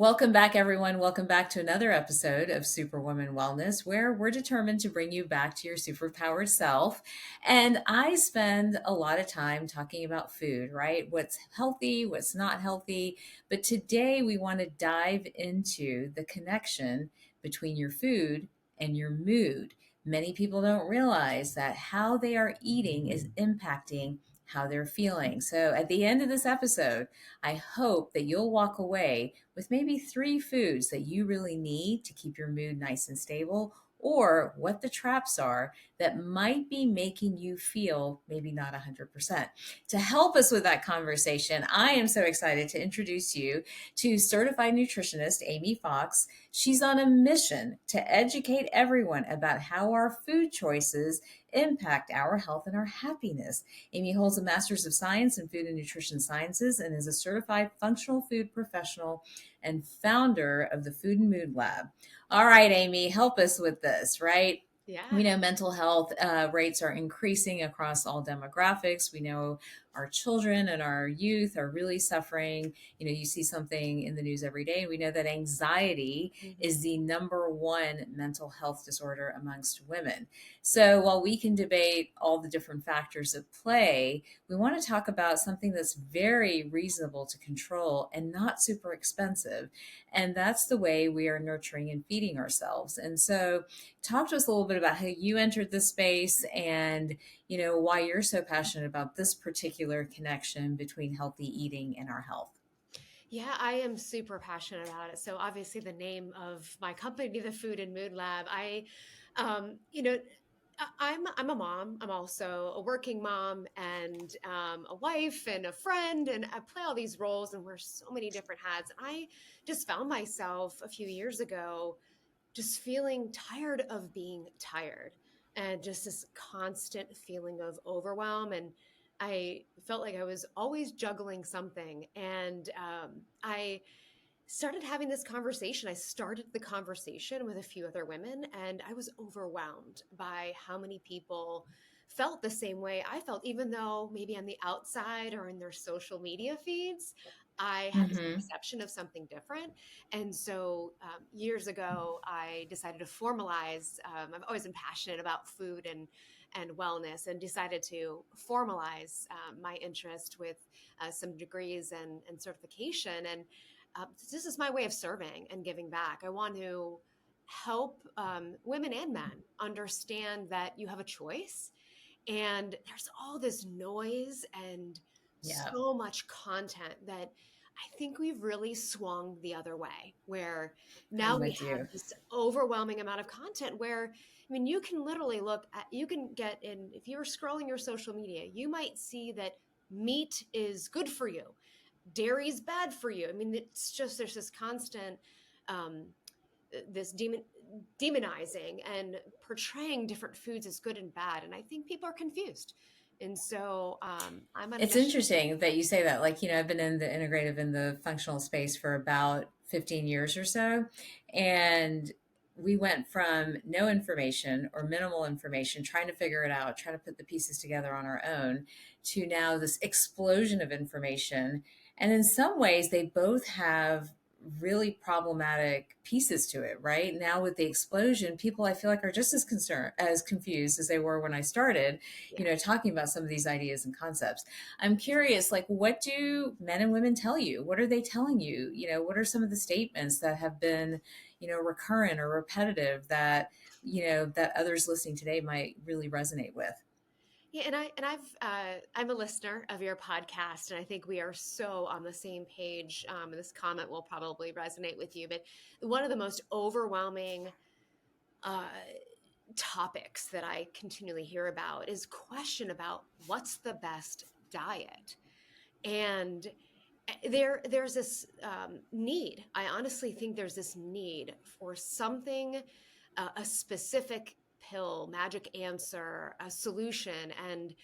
Welcome back, everyone. Welcome back to another episode of Superwoman Wellness, where we're determined to bring you back to your superpowered self. And I spend a lot of time talking about food, right? What's healthy, what's not healthy. But today we want to dive into the connection between your food and your mood. Many people don't realize that how they are eating is impacting how they're feeling. So at the end of this episode, I hope that you'll walk away with maybe three foods that you really need to keep your mood nice and stable, or what the traps are that might be making you feel maybe not 100%. To help us with that conversation, I am so excited to introduce you to certified nutritionist Amy Fox. She's on a mission to educate everyone about how our food choices impact our health and our happiness. Amy holds a master's of science in food and nutrition sciences and is a certified functional food professional and founder of the Food and Mood Lab. All right, Amy, help us with this, right? Yeah. We know mental health rates are increasing across all demographics. We know our children and our youth are really suffering. You see something in the news every day. We know that anxiety hmm is the number one mental health disorder amongst women. So while we can debate all the different factors at play, we want to talk about something that's very reasonable to control and not super expensive. And that's the way we are nurturing and feeding ourselves. And so, talk to us a little bit about how you entered this space and, why you're so passionate about this particular connection between healthy eating and our health. Yeah, I am super passionate about it. So obviously the name of my company, the Food and Mood Lab, um, you know, I'm a mom. I'm also a working mom and a wife and a friend, and I play all these roles and wear so many different hats. And I just found myself a few years ago just feeling tired of being tired and just this constant feeling of overwhelm. And I felt like I was always juggling something. And I started having this conversation. I started the conversation with a few other women, and I was overwhelmed by how many people felt the same way I felt, even though maybe on the outside or in their social media feeds, I had this Mm-hmm. perception of something different. And so years ago, I decided to formalize. I've always been passionate about food and wellness, and decided to formalize my interest with some degrees and certification. And this is my way of serving and giving back. I want to help women and men understand that you have a choice. And there's all this noise and Yeah, so much content that I think we've really swung the other way, where now I'm we with have you. this overwhelming amount of content where, I mean, you can literally look at, you can get in, if you're scrolling your social media, you might see that meat is good for you, dairy's bad for you. I mean, it's just there's this constant um, this demonizing and portraying different foods as good and bad, and I think people are confused. And so I'm on a It's mission. interesting that you say that. Like, I've been in the integrative and the functional space for about 15 years or so. And we went from no information or minimal information, trying to figure it out, trying to put the pieces together on our own, to now this explosion of information. And in some ways, they both have really problematic pieces to it, right? Now with the explosion, people I feel like are just as concerned, as confused as they were when I started, Yeah. talking about some of these ideas and concepts. I'm curious, like, what do men and women tell you? What are they telling you? What are some of the statements that have been, recurrent or repetitive that, that others listening today might really resonate with? Yeah, I'm a listener of your podcast, and I think we are so on the same page. This comment will probably resonate with you, but one of the most overwhelming uh, topics that I continually hear about is question about what's the best diet. And there's this need. I honestly think there's this need for something, a specific pill, magic answer, a solution, and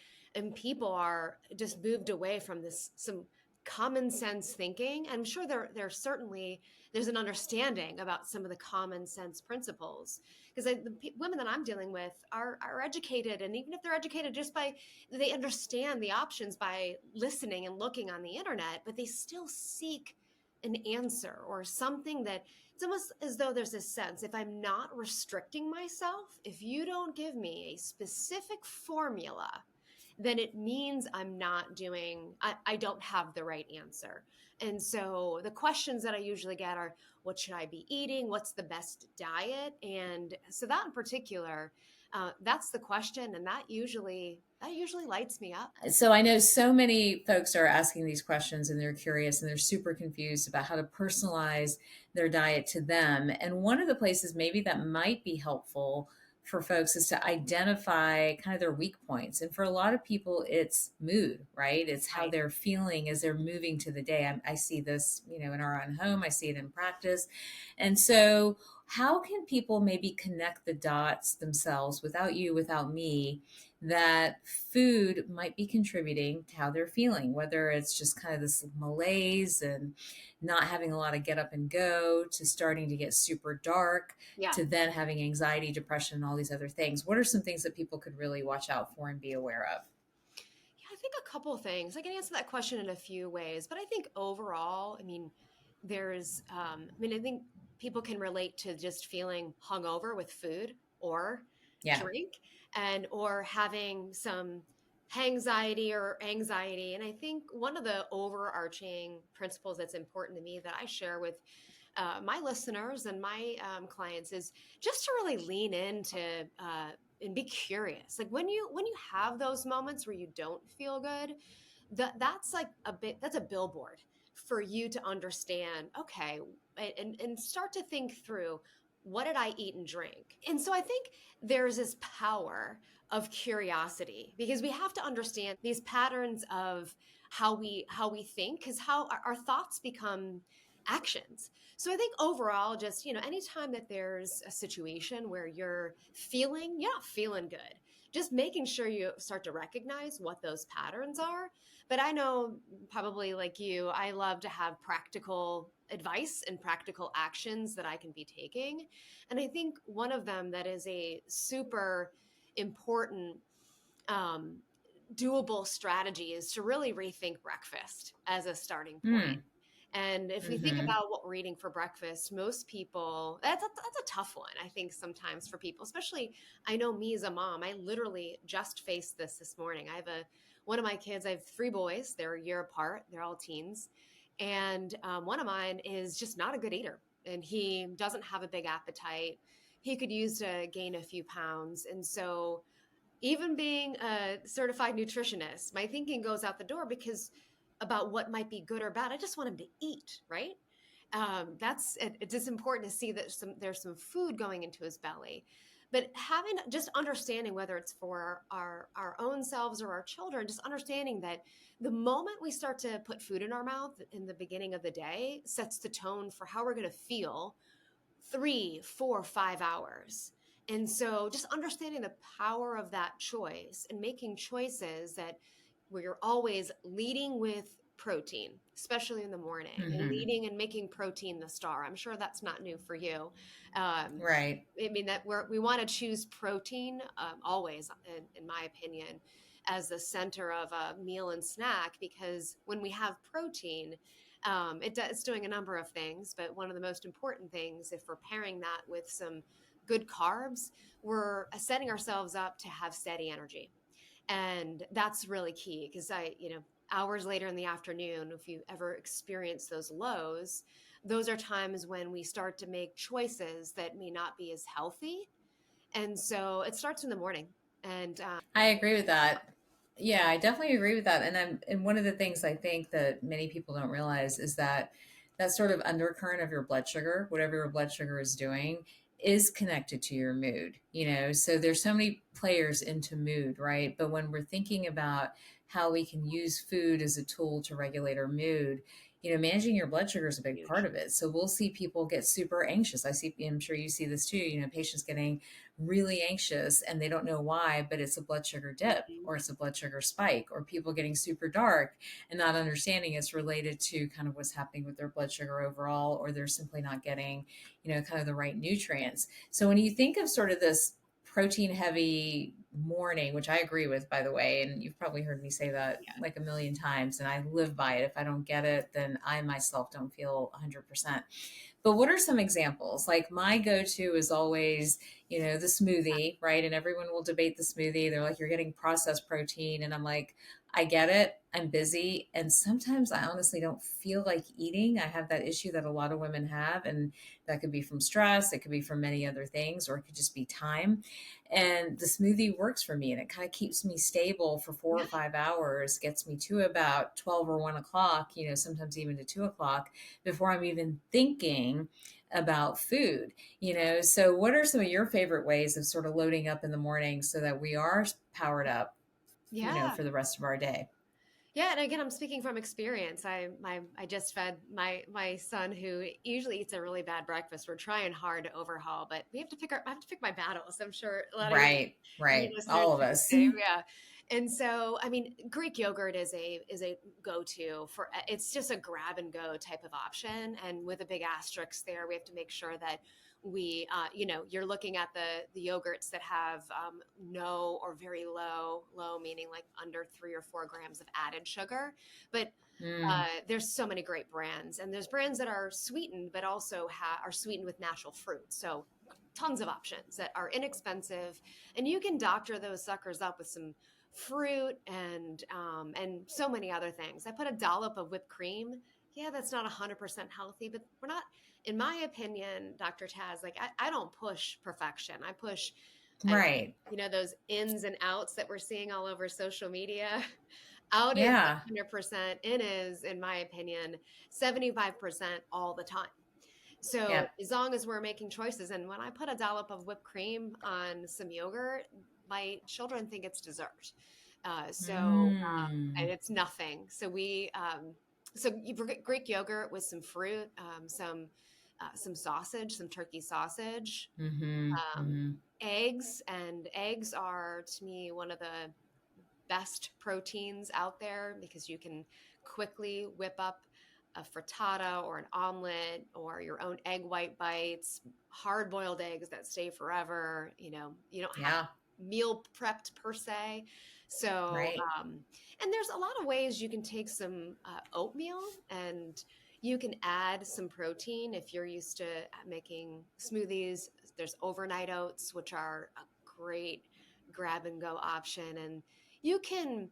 people are just moved away from this some common sense thinking. I'm sure there's an understanding about some of the common sense principles, because women that I'm dealing with are educated, and even if they're educated just by, they understand the options by listening and looking on the internet, but they still seek an answer or something that it's almost as though there's a sense if I'm not restricting myself, if you don't give me a specific formula, then it means I'm not doing, I don't have the right answer. And so the questions that I usually get are, what should I be eating? What's the best diet? And so that in particular, that's the question. And that usually lights me up. So I know so many folks are asking these questions and they're curious and they're super confused about how to personalize their diet to them. And one of the places maybe that might be helpful for folks is to identify kind of their weak points. And for a lot of people, it's mood, right? It's how Right. they're feeling as they're moving to the day. I see this, in our own home, I see it in practice. And so, how can people maybe connect the dots themselves without you, without me, that food might be contributing to how they're feeling, whether it's just kind of this malaise and not having a lot of get up and go, to starting to get super dark, Yeah. to then having anxiety, depression, and all these other things. What are some things that people could really watch out for and be aware of? Yeah, I think a couple of things. I can answer that question in a few ways, but I think overall, I mean, I think people can relate to just feeling hungover with food or Yeah. drink and or having some anxiety or anxiety. And I think one of the overarching principles that's important to me that I share with my listeners and my clients is just to really lean into and be curious. Like when you have those moments where you don't feel good, that's a billboard for you to understand. Okay, and start to think through, what did I eat and drink? And so I think there's this power of curiosity because we have to understand these patterns of how we think, because how our thoughts become actions. So I think overall, just anytime that there's a situation where you're feeling good, just making sure you start to recognize what those patterns are. But I know, probably like you, I love to have practical advice and practical actions that I can be taking. And I think one of them that is a super important um, doable strategy is to really rethink breakfast as a starting point. Mm. And if we think Hmm. about what we're eating for breakfast, most people, that's a tough one, I think, sometimes for people, especially I know me as a mom, I literally just faced this morning. One of my kids, I have three boys, they're a year apart, they're all teens. And one of mine is just not a good eater and he doesn't have a big appetite. He could use to gain a few pounds. And so, even being a certified nutritionist, my thinking goes out the door because about what might be good or bad. I just want him to eat, right? It's just important to see that there's some food going into his belly, but having just understanding whether it's for our own selves or our children, just understanding that the moment we start to put food in our mouth in the beginning of the day sets the tone for how we're going to feel 3, 4, 5 hours. And so just understanding the power of that choice and making choices that where you're always leading with protein, especially in the morning, and Hmm. leading and making protein the star. I'm sure that's not new for you. Um, Right. I mean, that we want to choose protein always, in my opinion, as the center of a meal and snack, because when we have protein, it's doing a number of things, but one of the most important things, if we're pairing that with some good carbs, we're setting ourselves up to have steady energy. And that's really key because hours later in the afternoon, if you ever experience those lows, those are times when we start to make choices that may not be as healthy. And so it starts in the morning. And I agree with that. Yeah, I definitely agree with that. And one of the things I think that many people don't realize is that that sort of undercurrent of your blood sugar, whatever your blood sugar is doing, is connected to your mood. So there's so many players into mood, right? But when we're thinking about how we can use food as a tool to regulate our mood, managing your blood sugar is a big part huge. of it. So we'll see people get super anxious. I'm sure you see this too, patients getting really anxious and they don't know why, but it's a blood sugar dip Mhm. or it's a blood sugar spike, or people getting super dark and not understanding it's related to kind of what's happening with their blood sugar overall, or they're simply not getting, kind of the right nutrients. So when you think of sort of this protein heavy morning, which I agree with, by the way, and you've probably heard me say that Yeah. like a million times, and I live by it. If I don't get it, then I myself don't feel 100%. But what are some examples? Like my go-to is always, the smoothie, right? And everyone will debate the smoothie. They're like, you're getting processed protein. And I'm like, I get it. I'm busy. And sometimes I honestly don't feel like eating. I have that issue that a lot of women have. And that could be from stress, it could be from many other things, or it could just be time. And the smoothie works for me and it kind of keeps me stable for four Yeah. or 5 hours, gets me to about 12 or 1 o'clock, sometimes even to 2 o'clock before I'm even thinking about food. So what are some of your favorite ways of sort of loading up in the morning so that we are powered up, Yeah. for the rest of our day? Yeah, and again, I'm speaking from experience. I just fed my son who usually eats a really bad breakfast. We're trying hard to overhaul, but we have to I have to pick my battles. I'm sure a lot of Right, your right. listeners All of do the us. same. Yeah. And so, I mean, Greek yogurt is a go-to for it's just a grab and go type of option. And with a big asterisk there, we have to make sure that you're looking at the yogurts that have no or very low meaning like under 3 or 4 grams of added sugar. But Mm, there's so many great brands, and there's brands that are sweetened, but also are sweetened with natural fruit. So tons of options that are inexpensive, and you can doctor those suckers up with some fruit and so many other things. I put a dollop of whipped cream. Yeah, that's not 100% healthy, but we're not, in my opinion, Dr. Taz, like I don't push perfection. I push, I, right. those ins and outs that we're seeing all over social media. Out is Yeah. 100%, in is, in my opinion, 75% all the time. So Yep. as long as we're making choices, and when I put a dollop of whipped cream on some yogurt, my children think it's dessert. And Mm. it's nothing. Greek yogurt with some fruit, some sausage, some turkey sausage, Mm-hmm. um, Mm-hmm. eggs, and eggs are to me one of the best proteins out there because you can quickly whip up a frittata or an omelet or your own egg white bites, hard boiled eggs that stay forever. You don't have Yeah. meal prepped per se. So, Right. and there's a lot of ways you can take some oatmeal and you can add some protein if you're used to making smoothies. There's overnight oats, which are a great grab and go option. And you can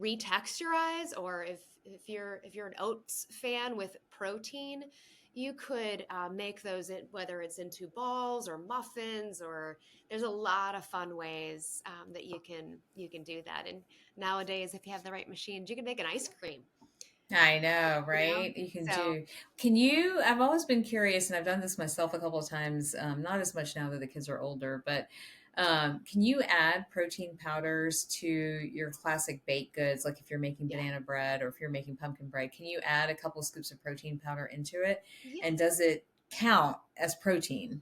retexturize, or if you're an oats fan with protein, you could make those whether it's into balls or muffins, or there's a lot of fun ways that you can do that. And nowadays, if you have the right machines, you can make an ice cream. I know, You know, right? You can so do. I've always been curious, and I've done this myself a couple of times, not as much now that the kids are older, but can you add protein powders to your classic baked goods? Like if you're making yeah, banana bread or if you're making pumpkin bread, can you add a couple scoops of protein powder into it? yeah. And does it count as protein?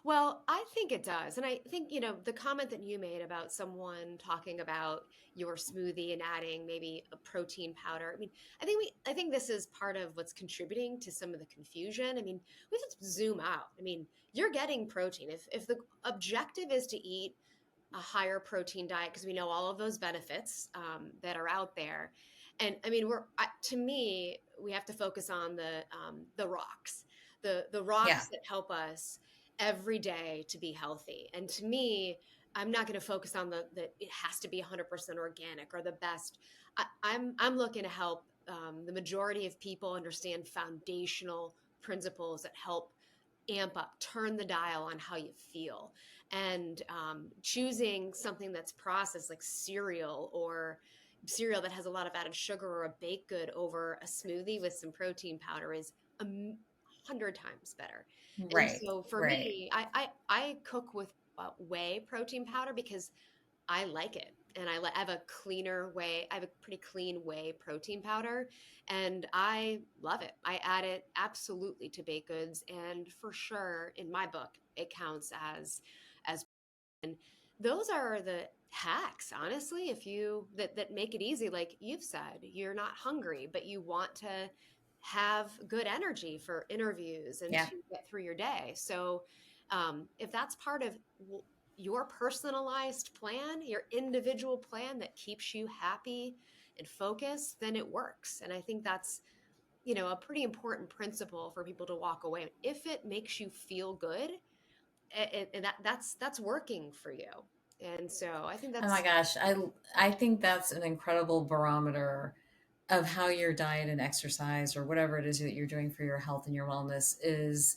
Well, I think it does. And I think, the comment that you made about someone talking about your smoothie and adding maybe a protein powder. I mean, I think this is part of what's contributing to some of the confusion. I mean, we have to zoom out. I mean, you're getting protein. If the objective is to eat a higher protein diet, because we know all of those benefits that are out there. And I mean, to me, we have to focus on the rocks, the Yeah. rocks that help us every day to be healthy. And to me, I'm not going to focus on the it has to be 100% organic or the best. I'm looking to help the majority of people understand foundational principles that help amp up, turn the dial on how you feel. And choosing something that's processed like cereal, or cereal that has a lot of added sugar, or a baked good over a smoothie with some protein powder is 100 times better. And Right. so for Right. me, I cook with whey protein powder because I like it. And I have a cleaner whey. I have a pretty clean whey protein powder, and I love it. I add it absolutely to baked goods, and for sure, in my book, it counts as. And those are the hacks, honestly. If you that make it easy, like you've said, you're not hungry, but you want to have good energy for interviews and Yeah. to get through your day. So, if that's part of your personalized plan, your individual plan that keeps you happy and focused, then it works. And I think that's, a pretty important principle for people to walk away. If it makes you feel good, and that's working for you. And so I think Oh my that's, gosh, I think that's an incredible barometer of how your diet and exercise or whatever it is that you're doing for your health and your wellness is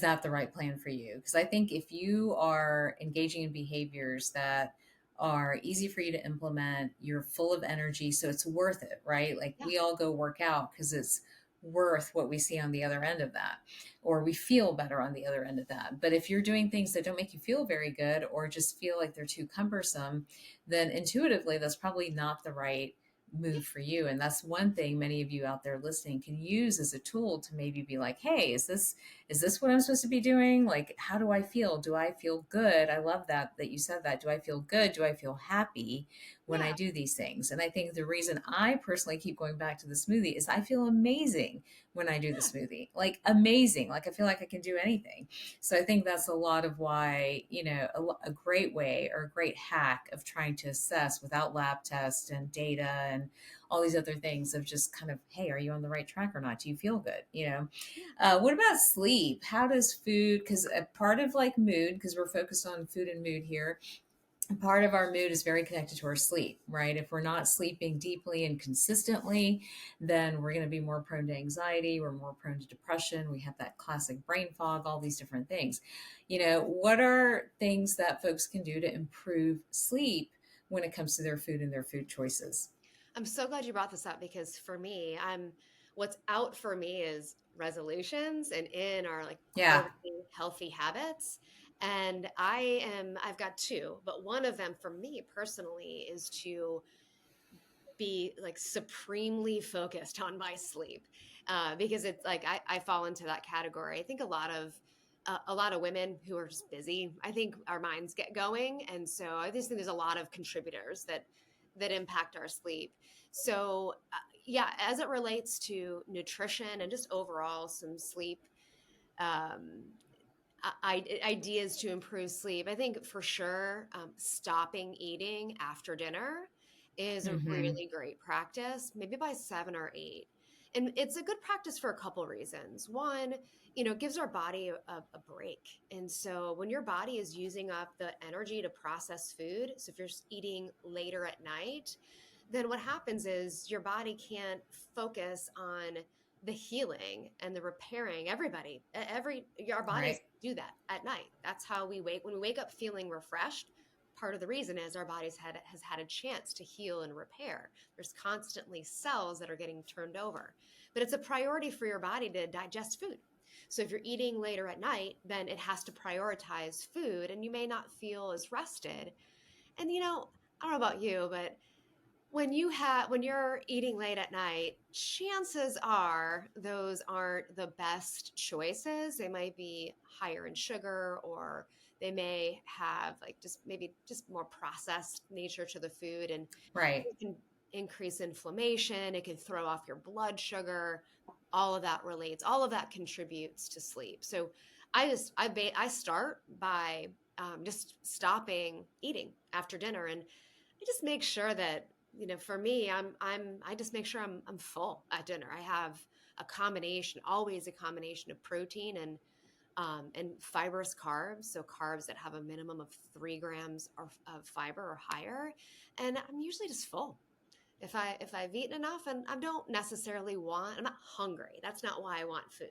that the right plan for you? Because I think if you are engaging in behaviors that are easy for you to implement, you're full of energy, so it's worth it, right? Like yeah, we all go work out because it's worth what we see on the other end of that, or we feel better on the other end of that. But if you're doing things that don't make you feel very good or just feel like they're too cumbersome, then intuitively that's probably not the right yeah, move for you. And that's one thing many of you out there listening can use as a tool to maybe be like, hey, is this what I'm supposed to be doing? Like, how do I feel? Do I feel good? I love that you said that. Do I feel good? Do I feel happy when I yeah, do these things? And I think the reason I personally keep going back to the smoothie is I feel amazing when I do the yeah, smoothie. Like amazing. Like I feel like I can do anything. So I think that's a lot of why, a great way or a great hack of trying to assess without lab tests and data and all these other things of just kind of, hey, are you on the right track or not? Do you feel good? yeah. What about sleep? How does food, because a part of like mood, because we're focused on food and mood here, part of our mood is very connected to our sleep, right? If we're not sleeping deeply and consistently, then we're going to be more prone to anxiety. We're more prone to depression. We have that classic brain fog, all these different things. What are things that folks can do to improve sleep when it comes to their food and their food choices? I'm so glad you brought this up because for me, what's out for me is resolutions and in are like Yeah, quarterly healthy habits. And I've got two, but one of them for me personally is to be like supremely focused on my sleep, because it's like I fall into that category. I think a lot of women who are just busy, I think our minds get going, and so I just think there's a lot of contributors that impact our sleep. So yeah, as it relates to nutrition and just overall some sleep, um, ideas to improve sleep. I think for sure, stopping eating after dinner is a mm-hmm. really great practice, maybe by 7 or 8. And it's a good practice for a couple reasons. One, it gives our body a break. And so when your body is using up the energy to process food, so if you're eating later at night, then what happens is your body can't focus on the healing and the repairing. Our bodies Right. do that at night. That's how we wake. When we wake up feeling refreshed, part of the reason is our body's has had a chance to heal and repair. There's constantly cells that are getting turned over, but it's a priority for your body to digest food. So if you're eating later at night, then it has to prioritize food and you may not feel as rested. And I don't know about you, but when you're eating late at night, chances are those aren't the best choices. They might be higher in sugar, or they may have like just maybe just more processed nature to the food, and Right. it can increase inflammation, it can throw off your blood sugar. All of that contributes to sleep. So I start by just stopping eating after dinner, and I just make sure that, for me, I just make sure I'm full at dinner. I have always a combination of protein and fibrous carbs, so carbs that have a minimum of 3 grams of fiber or higher, and I'm usually just full. If I've eaten enough, and I'm not hungry. That's not why I want food.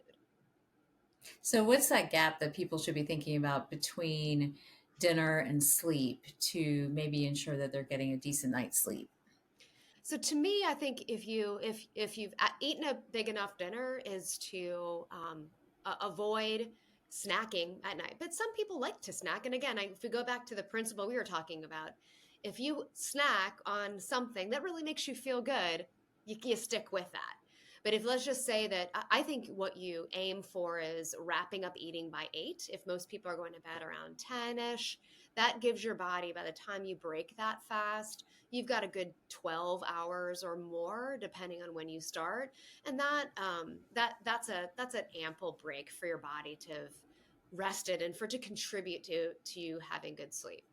So, what's that gap that people should be thinking about between dinner and sleep to maybe ensure that they're getting a decent night's sleep? So to me, I think if you've eaten a big enough dinner, is to avoid snacking at night. But some people like to snack, and again, if we go back to the principle we were talking about, if you snack on something that really makes you feel good, you stick with that. But if let's just say that I think what you aim for is wrapping up eating by 8. If most people are going to bed around 10ish, that gives your body, by the time you break that fast, you've got a good 12 hours or more depending on when you start, and that's an ample break for your body to have rested and for it to contribute to you having good sleep.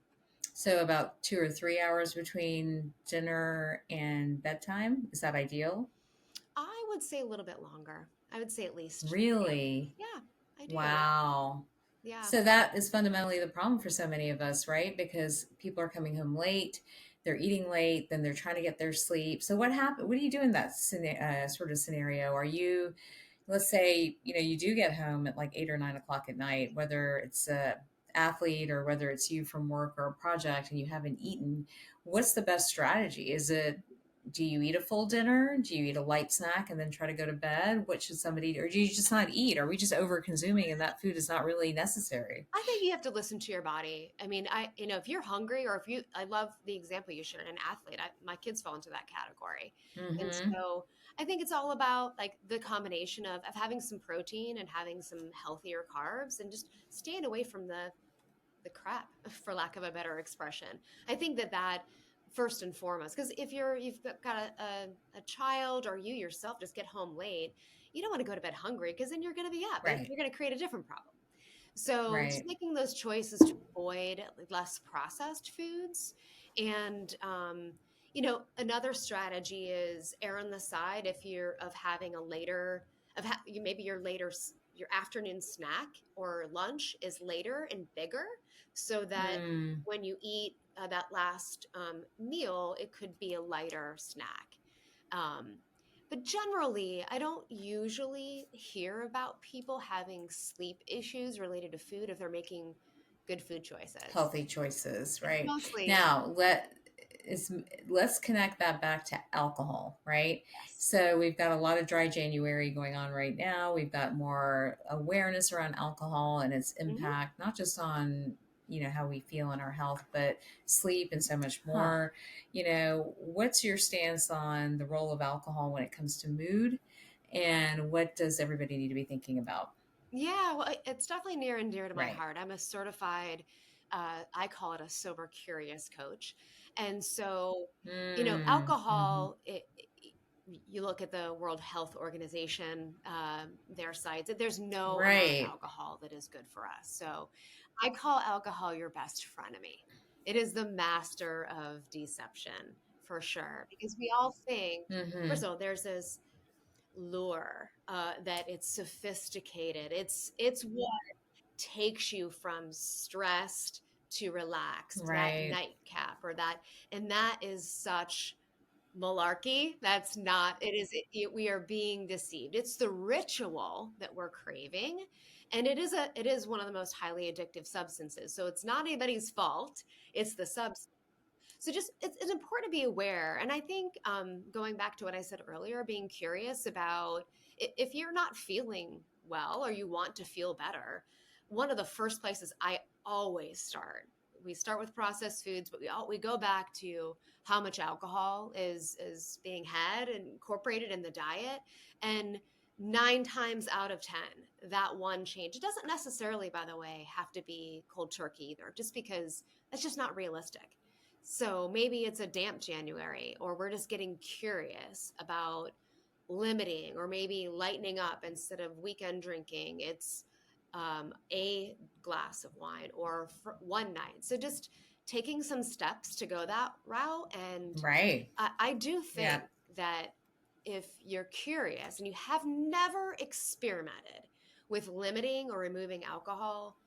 So about 2 or 3 hours between dinner and bedtime. Is that ideal? I would say a little bit longer. I would say at least 3 hours. Really? Yeah, I do. Wow. Yeah. So that is fundamentally the problem for so many of us, right? Because people are coming home late, they're eating late, then they're trying to get their sleep. So what happened? What do you do in that sort of scenario? Are you, let's say, you do get home at like 8 or 9 o'clock at night, whether it's a athlete or whether it's you from work or a project and you haven't eaten, what's the best strategy? Is it, do you eat a full dinner? Do you eat a light snack and then try to go to bed? What should somebody do? Or do you just not eat? Are we just over consuming and that food is not really necessary? I think you have to listen to your body. I mean, if you're hungry or if you, I love the example you shared, an athlete. My kids fall into that category. And Mm-hmm. so I think it's all about like the combination of having some protein and having some healthier carbs and just staying away from the crap, for lack of a better expression. I think that first and foremost, because if you've got a child or you yourself just get home late, you don't want to go to bed hungry because then you're going to be up and Right. you're going to create a different problem. So just Right. making those choices to avoid less processed foods. And, another strategy is err on the side if you're of having a later, maybe your afternoon snack or lunch is later and bigger so that Mm. when you eat that last meal, it could be a lighter snack. Um, but generally, I don't usually hear about people having sleep issues related to food if they're making good food choices. Healthy choices, It's right? mostly Now, is let's connect that back to alcohol, right? yes. So we've got a lot of dry January going on right now. We've got more awareness around alcohol and its Hmm. impact, not just on how we feel in our health, but sleep and so much Huh. more. What's your stance on the role of alcohol when it comes to mood, and what does everybody need to be thinking about? Yeah, well, it's definitely near and dear to my Right. heart. I'm a certified, I call it a sober curious coach. And so, Mm, hmm. alcohol, you look at the World Health Organization, their sites, there's no amount of Right. alcohol that is good for us. So I call alcohol your best frenemy. It is the master of deception for sure, because we all think, Hmm. first of all, there's this lure that it's sophisticated. It's what takes you from stressed to relaxed, that Right. nightcap or that, and that is such malarkey. That's not, we are being deceived. It's the ritual that we're craving. And it is one of the most highly addictive substances. So it's not anybody's fault. It's the substance. So just it's important to be aware. And I think going back to what I said earlier, being curious about if you're not feeling well or you want to feel better, one of the first places I always start. We start with processed foods, but we go back to how much alcohol is being had and incorporated in the diet. And 9 times out of 10, that one change, it doesn't necessarily, by the way, have to be cold turkey either, just because that's just not realistic. So maybe it's a damp January, or we're just getting curious about limiting or maybe lightening up instead of weekend drinking. It's a glass of wine or for one night. So just taking some steps to go that route. And Right. I do Yeah. think that if you're curious and you have never experimented with limiting or removing alcohol,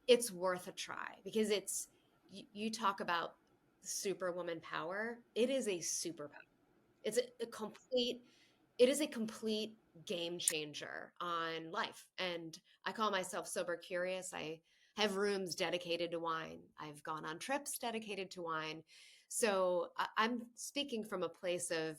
it's worth a try because you talk about superwoman power. It is a superpower. It's a complete, it is a complete game changer on life. And I call myself sober curious. I have rooms dedicated to wine. I've gone on trips dedicated to wine. So I'm speaking from a place of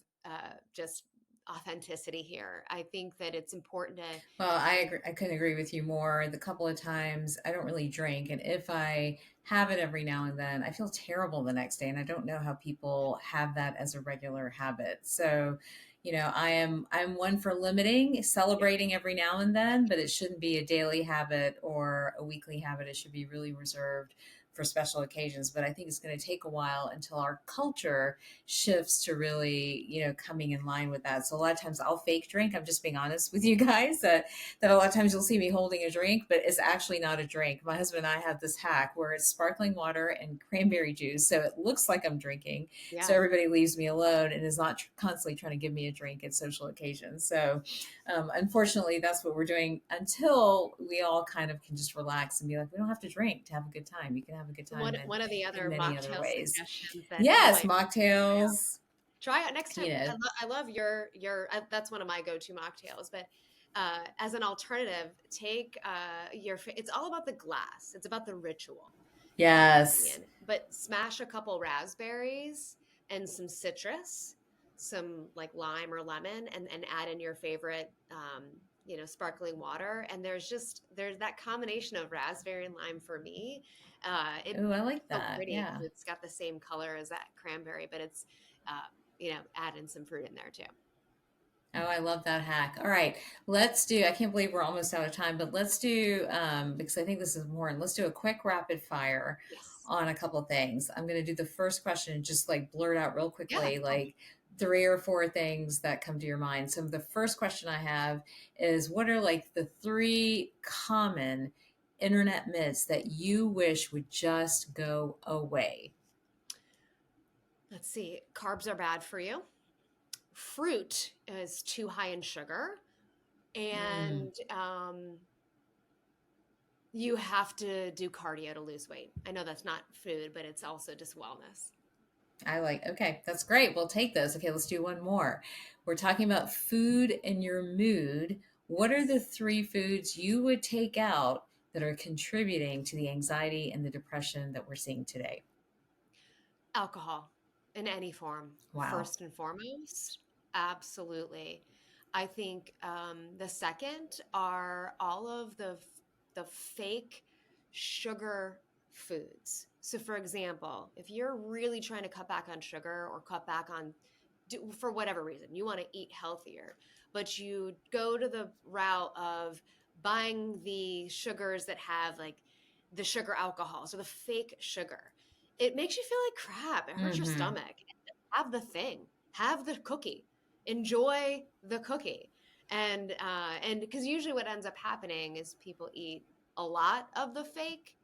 just authenticity here. I think that it's important to, Well, I agree. I couldn't agree with you more. The couple of times I don't really drink, and if I have it every now and then, I feel terrible the next day, and I don't know how people have that as a regular habit. So, I'm one for limiting, celebrating every now and then, but it shouldn't be a daily habit or a weekly habit. It should be really reserved for special occasions. But I think it's going to take a while until our culture shifts to really, coming in line with that. So a lot of times I'll fake drink. I'm just being honest with you guys that a lot of times you'll see me holding a drink, but it's actually not a drink. My husband and I have this hack where it's sparkling water and cranberry juice. So it looks like I'm drinking. So Yeah. everybody leaves me alone and is not constantly trying to give me a drink at social occasions. So unfortunately, that's what we're doing until we all kind of can just relax and be like, we don't have to drink to have a good time. You can have a good time One of the in other many other mocktail ways. suggestions that you Yes, might mocktails. try out next You time. know, I love that's one of my go-to mocktails, but as an alternative, take it's all about the glass. It's about the ritual, in my yes. opinion. But smash a couple raspberries and some citrus, some like lime or lemon, and add in your favorite, sparkling water. And there's that combination of raspberry and lime for me. It Oh, I like so that. pretty Yeah. because it's got the same color as that cranberry, but it's add in some fruit in there too. Oh, I love that hack. All right, I can't believe we're almost out of time, but let's do, because I think this is important, let's do a quick rapid fire Yes. on a couple things. I'm going to do the first question and just like blurt out real Yeah, that's quickly, cool. like three or four things that come to your mind. So the first question I have is what are like the three common internet myths that you wish would just go away? Let's see. Carbs are bad for you. Fruit is too high in sugar, Mm. and you have to do cardio to lose weight. I know that's not food, but it's also just wellness. Okay, that's great. We'll take those. Okay, let's do one more. We're talking about food and your mood. What are the three foods you would take out that are contributing to the anxiety and the depression that we're seeing today? Alcohol in any form, Wow. first and foremost. Absolutely. I think the second are all of the fake sugar foods. So, for example, if you're really trying to cut back on sugar or cut back on for whatever reason, you want to eat healthier, but you go to the route of buying the sugars that have like the sugar alcohols or the fake sugar, it makes you feel like crap. It hurts your Mm-hmm. stomach. Have the thing, have the cookie, enjoy the cookie. And because usually what ends up happening is people eat a lot of the fake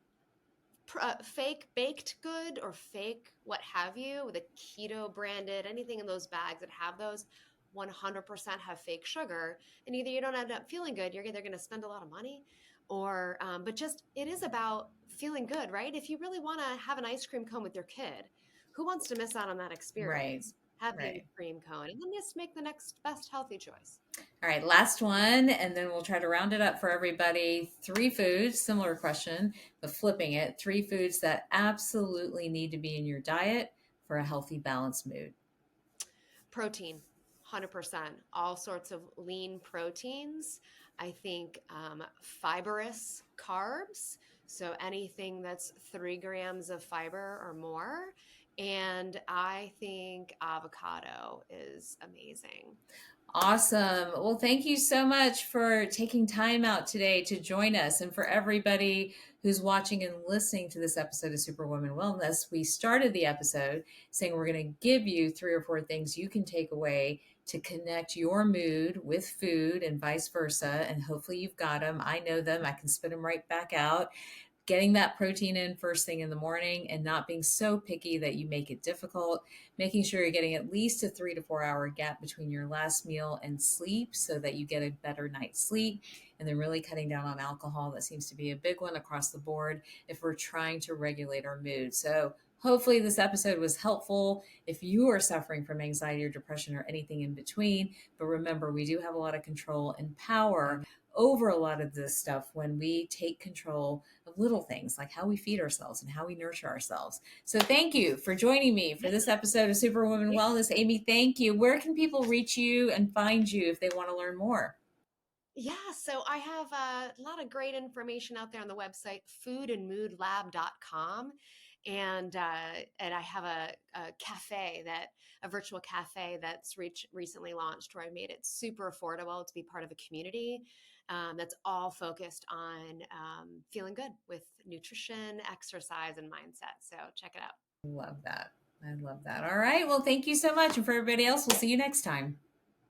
baked good or fake what have you, the keto branded, anything in those bags that have those 100% have fake sugar. And either you don't end up feeling good, you're either going to spend a lot of money, or but just it is about feeling good, right? If you really want to have an ice cream cone with your kid, who wants to miss out on that Right. experience? Have the ice Right. cream cone and then just make the next best healthy choice. All right, last one, and then we'll try to round it up for everybody. Three foods, similar question, but flipping it. Three foods that absolutely need to be in your diet for a healthy, balanced mood. Protein, 100%. All sorts of lean proteins. I think fibrous carbs. So anything that's 3 grams of fiber or more. And I think avocado is amazing. Awesome. Well, thank you so much for taking time out today to join us. And for everybody who's watching and listening to this episode of Superwoman Wellness, we started the episode saying we're going to give you three or four things you can take away to connect your mood with food and vice versa. And hopefully you've got them. I know them. I can spit them right back out. Getting that protein in first thing in the morning and not being so picky that you make it difficult, making sure you're getting at least a 3 to 4 hour gap between your last meal and sleep so that you get a better night's sleep, and then really cutting down on alcohol. That seems to be a big one across the board if we're trying to regulate our mood. So hopefully this episode was helpful if you are suffering from anxiety or depression or anything in between. But remember, we do have a lot of control and power over a lot of this stuff when we take control of little things like how we feed ourselves and how we nurture ourselves. So thank you for joining me for Yeah. this episode of Superwoman Yeah. Wellness. Amy, thank you. Where can people reach you and find you if they want to learn more? Yeah, so I have a lot of great information out there on the website foodandmoodlab.com. and I have a cafe that a virtual cafe that's recently launched where I made it super affordable to be part of a community that's all focused on feeling good with nutrition, exercise, and mindset. So check it out. Love that. I love that. All right. Well, thank you so much. And for everybody else, we'll see you next time.